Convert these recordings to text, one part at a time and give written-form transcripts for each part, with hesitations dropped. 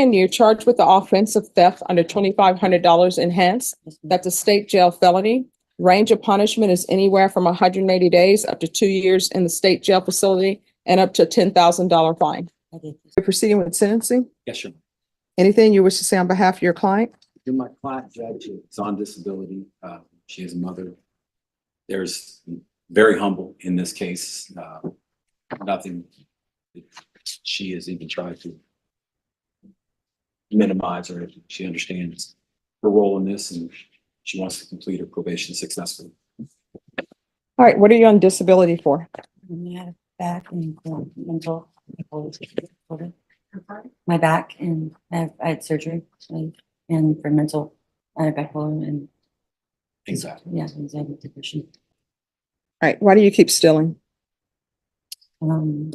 understand you're charged with the offense of theft under $2,500 enhanced. That's a state jail felony. Range of punishment is anywhere from 180 days up to 2 years in the state jail facility and up to a $10,000 fine. You're proceeding with sentencing? Yes, sir. Anything you wish to say on behalf of your client? You're my client, Judge. It's on disability. She is a mother. There's very humble in this case. Nothing that she has even tried to minimize, or she understands her role in this, and she wants to complete her probation successfully. All right, what are you on disability for? Yeah, back and mental. My back, and I had surgery, and for mental, I had bipolar and Exactly. yeah, anxiety, depression. All right, why do you keep stealing? There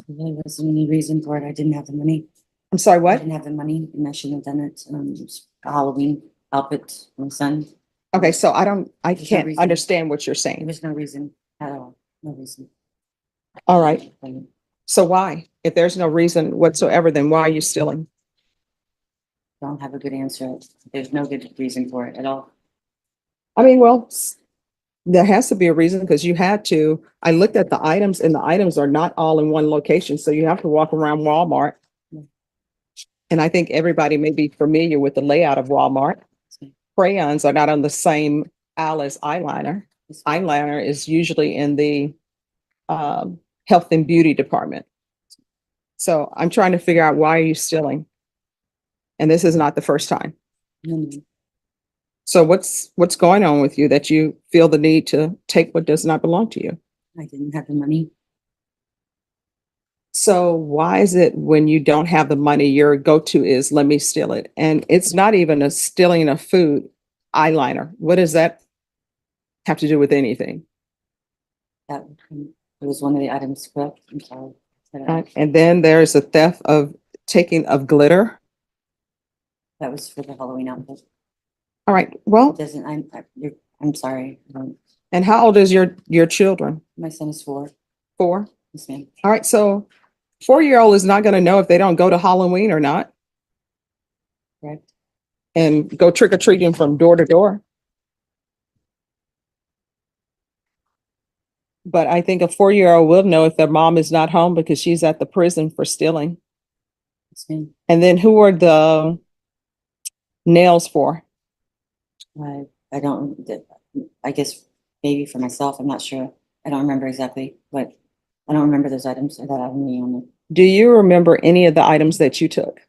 really wasn't any reason for it. I didn't have the money. I'm sorry, I what? didn't have the money, and I shouldn't have done it. It was a Halloween outfit for my son. Okay, so I There's no can't reason. understand what you're There saying. was no reason at all. No reason. All right, so why? If there's no reason whatsoever, then why are you stealing? Don't have a good answer. There's no good reason for it at all. I mean, well, there has to be a reason because you had to. I looked at the items and the items are not all in one location. So you have to walk around Walmart. And I think everybody may be familiar with the layout of Walmart. Crayons are not on the same aisle as eyeliner. Eyeliner is usually in the health and beauty department. So I'm trying to figure out, why are you stealing? And this is not the first time. Mm. So what's going on with you that you feel the need to take what does not belong to you? I didn't have the money. So why is it when you don't have the money, your go-to is, let me steal it? And it's not even a stealing of food. Eyeliner, what does that have to do with anything? That it was one of the items, correct? I'm sorry. And then there's a theft of taking of glitter. That was for the Halloween outfit. All right, well, It doesn't, I'm sorry. and how old is your children? My son is 4. 4? Yes, ma'am. All right, so 4-year-old is not going to know if they don't go to Halloween or not Correct. and go trick or treating from door to door. But I think a 4-year-old will know if their mom is not home because she's at the prison for stealing. Yes, ma'am. And then who are the nails for? I don't, I guess maybe for myself, I'm not sure. I don't remember exactly, but I don't remember those items that I have me on it. Do you remember any of the items that you took?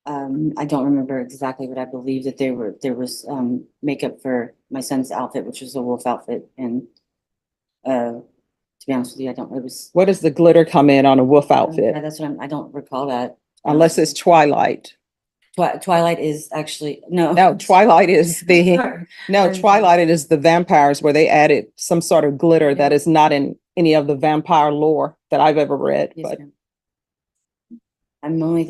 I don't remember exactly, but I believe that there was makeup for my son's outfit, which was a wolf outfit, and to be honest with you, it was. What does the glitter come in on a wolf outfit? That's what I don't recall that. Unless it's Twilight. Twilight is actually, no. No, Twilight is the, Sorry. no, Twilight is the vampires where they added some sort of glitter that is not in any of the vampire lore that I've ever read. Yes, But ma'am.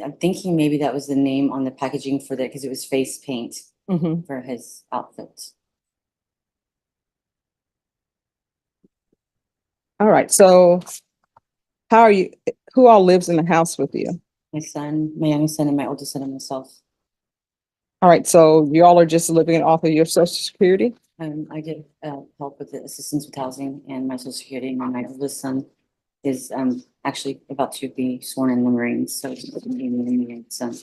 I'm thinking maybe that was the name on the packaging for that, because it was face paint Mhm. for his outfit. All right, so how are you, who all lives in the house with you? My son, my youngest son, and my oldest son, and myself. All right, so you all are just living off of your social security? I get help with the assistance with housing and my social security, and my oldest son is actually about to be sworn in the Marines, so he's going to be the Marine son.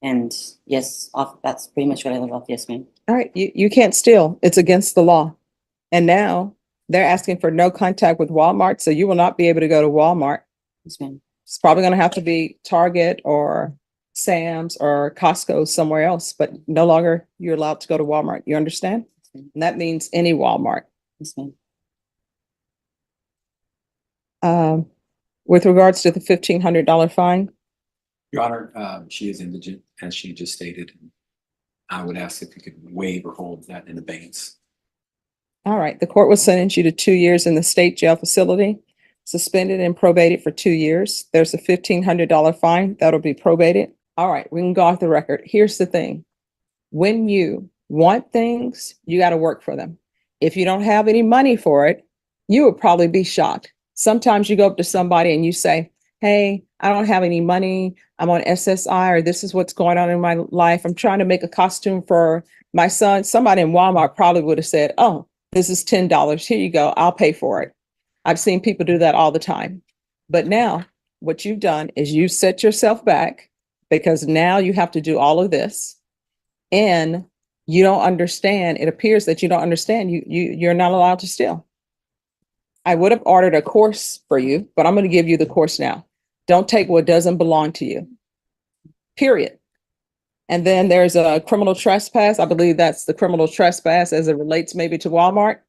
And yes, that's pretty much what I live off. Yes, ma'am. All right, you can't steal. It's against the law. And now they're asking for no contact with Walmart, so you will not be able to go to Walmart. Yes, ma'am. It's probably going to have to be Target or Sam's or Costco somewhere else, but no longer you're allowed to go to Walmart. You understand? Yes, ma'am. And that means any Walmart. Yes, ma'am. With regards to the $1,500 fine, Your Honor, she is indigent, as she just stated. I would ask if you could waive or hold that in abeyance. all right, the court will sentence you to 2 years in the state jail facility, suspended and probated for 2 years. There's a $1,500 fine that'll be probated. All right, we can go off the record. Here's the thing. When you want things, you got to work for them. If you don't have any money for it, you would probably be shocked. Sometimes you go up to somebody and you say, hey, I don't have any money. I'm on SSI, or this is what's going on in my life. I'm trying to make a costume for my son. Somebody in Walmart probably would have said, oh, this is $10. Here you go. I'll pay for it. I've seen people do that all the time. But now what you've done is you set yourself back because now you have to do all of this and you don't understand. It appears that you don't understand. You're not allowed to steal. I would have ordered a course for you, but I'm going to give you the course now. Don't take what doesn't belong to you. Period. And then there's a criminal trespass. I believe that's the criminal trespass as it relates maybe to Walmart.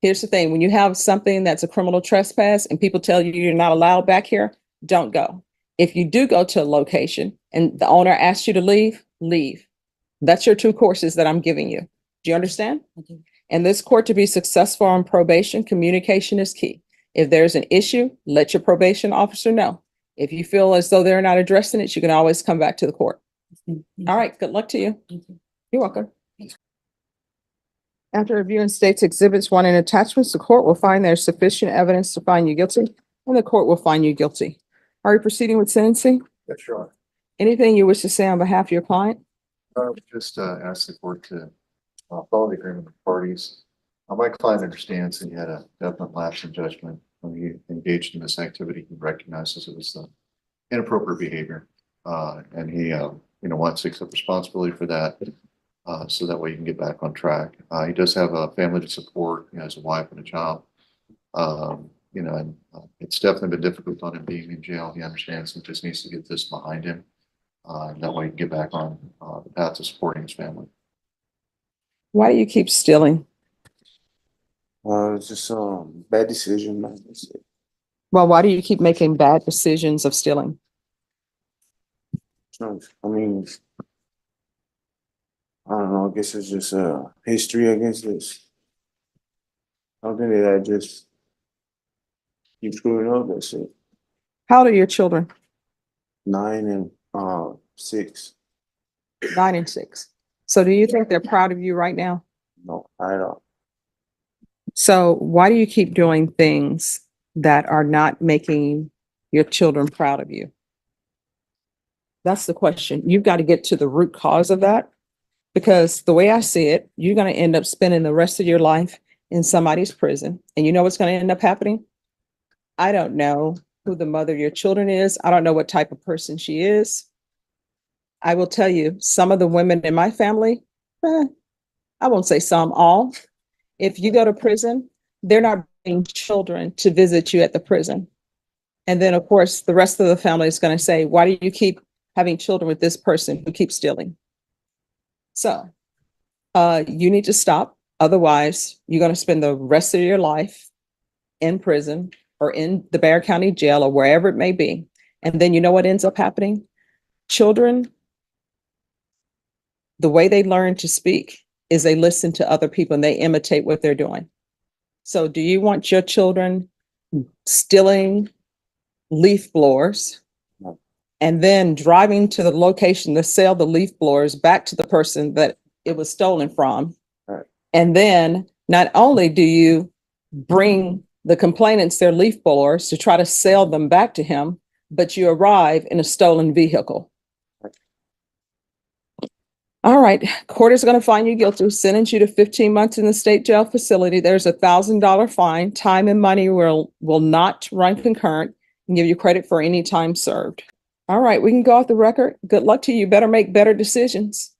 Here's the thing. When you have something that's a criminal trespass and people tell you you're not allowed back here, don't go. If you do go to a location and the owner asks you to leave, leave. That's your two courses that I'm giving you. Do you understand? Okay. In this court, to be successful on probation, communication is key. If there's an issue, let your probation officer know. If you feel as though they're not addressing it, you can always come back to the court. All right, good luck to you. Thank you. You're welcome. After reviewing state's exhibits 1 and attachments, the court will find there's sufficient evidence to find you guilty, and the court will find you guilty. Are you proceeding with sentencing? Yeah, sure. Anything you wish to say on behalf of your client? Just ask the court to follow the agreement of the parties. My client understands that he had a definite lapse in judgment when he engaged in this activity. He recognizes it was inappropriate behavior, and he, wants to accept responsibility for that, so that way he can get back on track. He does have a family to support. He has a wife and a child. And it's definitely been difficult on him being in jail. He understands he just needs to get this behind him. That way he can get back on the path to supporting his family. Why do you keep stealing? It's just bad decision, man. Well, why do you keep making bad decisions of stealing? I mean, I don't know. I guess it's just history against this. Something that I just keep screwing up. That's it. How old are your children? 9 and 6. 9 and 6. So do you think they're proud of you right now? No, I don't. So why do you keep doing things that are not making your children proud of you? That's the question. You've got to get to the root cause of that, because the way I see it, you're going to end up spending the rest of your life in somebody's prison. And you know what's going to end up happening? I don't know who the mother of your children is. I don't know what type of person she is. I will tell you, some of the women in my family, I won't say some, all. If you go to prison, they're not bringing children to visit you at the prison. And then, of course, the rest of the family is going to say, why do you keep having children with this person who keeps stealing? So you need to stop. Otherwise, you're going to spend the rest of your life in prison or in the Bexar County Jail or wherever it may be. And then you know what ends up happening? Children, the way they learn to speak is they listen to other people and they imitate what they're doing. So do you want your children stealing leaf blowers and then driving to the location to sell the leaf blowers back to the person that it was stolen from? Right. And then not only do you bring the complainants their leaf blowers to try to sell them back to him, but you arrive in a stolen vehicle. All right, court is going to find you guilty, sentence you to 15 months in the state jail facility. There's $1,000 fine. Time and money will not run concurrent and give you credit for any time served. All right, we can go off the record. Good luck to you. You better make better decisions.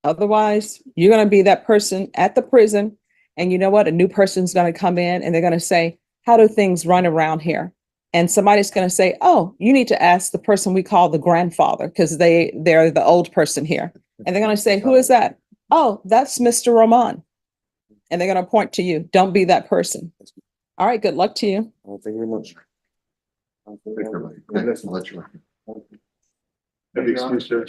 Otherwise, you're going to be that person at the prison. And you know what? A new person's going to come in and they're going to say, how do things run around here? And somebody's going to say, oh, you need to ask the person we call the grandfather because they're the old person here. And they're going to say, who is that? Oh, that's Mr. Roman. And they're going to point to you. Don't be that person. All right. Good luck to you. Thank you very much. Thank you, everybody. Thanks for letting you.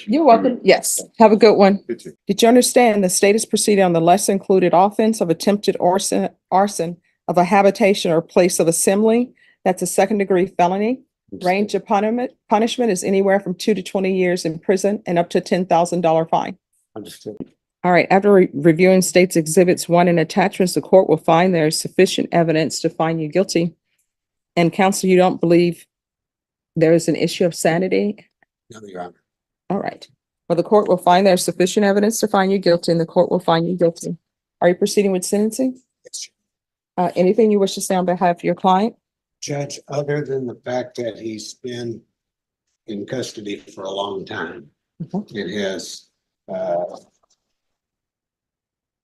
You're welcome. Yes. Have a good one. Good too. Did you understand the state is proceeding on the lesser included offense of attempted arson of a habitation or place of assembly? That's a second-degree felony. Range of punishment is anywhere from 2 to 20 years in prison and up to $10,000 fine. Understood. All right. After reviewing state's exhibits 1 and attachments, the court will find there is sufficient evidence to find you guilty. And counsel, you don't believe there is an issue of sanity? No, Your Honor. All right. Well, the court will find there's sufficient evidence to find you guilty and the court will find you guilty. Are you proceeding with sentencing? Yes, Anything you wish to say on behalf of your client? Judge, other than the fact that he's been in custody for a long time and has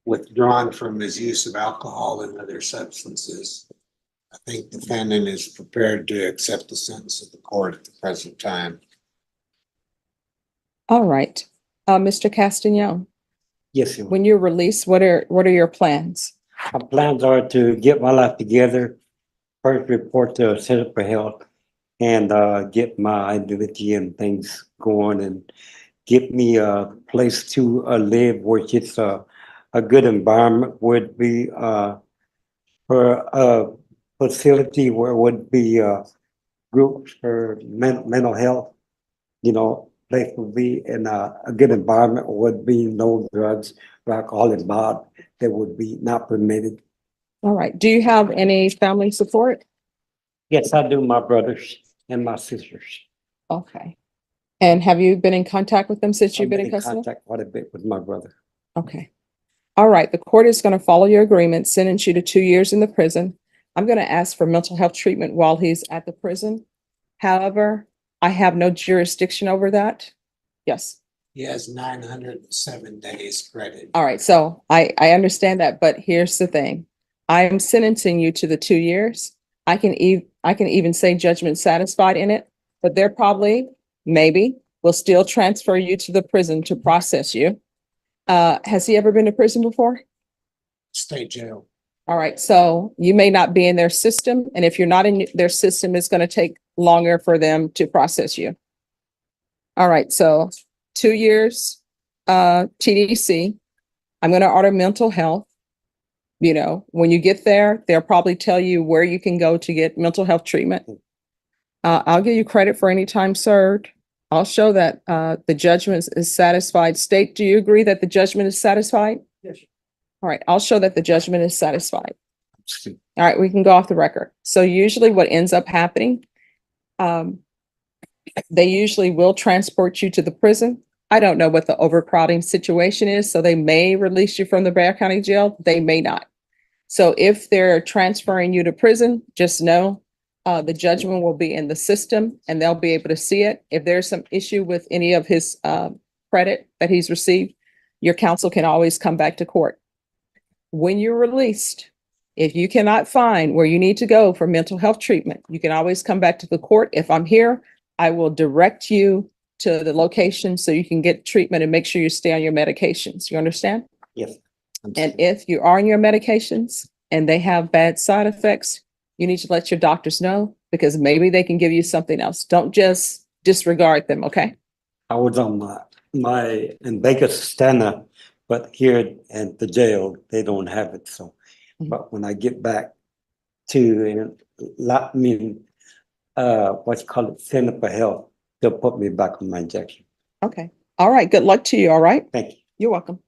withdrawn from his use of alcohol and other substances, I think the defendant is prepared to accept the sentence of the court at the present time. All right. Mr. Castagnon, Yes, Your Honor. when you're released, what are your plans? My plans are to get my life together, first report to Center for Health, and get my identity and things going, and get me a place to live, which is a good environment, would be for a facility where would be groups for mental health, you know, place would be in a good environment, would be no drugs or alcohol involved that would be not permitted. All right. Do you have any family support? Yes, I do, my brothers and my sisters. Okay. And have you been in contact with them since you've I've been in custody? contact quite a bit with my brother. Okay. All right. The court is going to follow your agreement, sentence you to 2 years in the prison. I'm going to ask for mental health treatment while he's at the prison. However, I have no jurisdiction over that. Yes. He has 907 days credit. All right. So I understand that, but here's the thing. I am sentencing you to the 2 years. I can even say judgment satisfied in it, but they're probably, maybe, will still transfer you to the prison to process you. Has he ever been to prison before? State jail. All right, so you may not be in their system, and if you're not in their system, it's going to take longer for them to process you. All right, so 2 years, TDC. I'm going to order mental health. You know, when you get there, they'll probably tell you where you can go to get mental health treatment. I'll give you credit for any time served. I'll show that the judgment is satisfied. State, do you agree that the judgment is satisfied? Yes. All right, I'll show that the judgment is satisfied. All right, we can go off the record. So usually what ends up happening, they usually will transport you to the prison. I don't know what the overcrowding situation is, so they may release you from the Bexar County Jail. They may not. So if they're transferring you to prison, just know the judgment will be in the system and they'll be able to see it. If there's some issue with any of his credit that he's received, your counsel can always come back to court. When you're released, if you cannot find where you need to go for mental health treatment, you can always come back to the court. If I'm here, I will direct you to the location so you can get treatment and make sure you stay on your medications. You understand? Yes. And if you are on your medications and they have bad side effects, you need to let your doctors know because maybe they can give you something else. Don't just disregard them, okay? I was on my in Vegas stand-up, but here at the jail, they don't have it, so. Mhm. But when I get back to, what you call it, Center for Health, they'll put me back on my injection. Okay. All right. Good luck to you. All right. Thank you. You're welcome.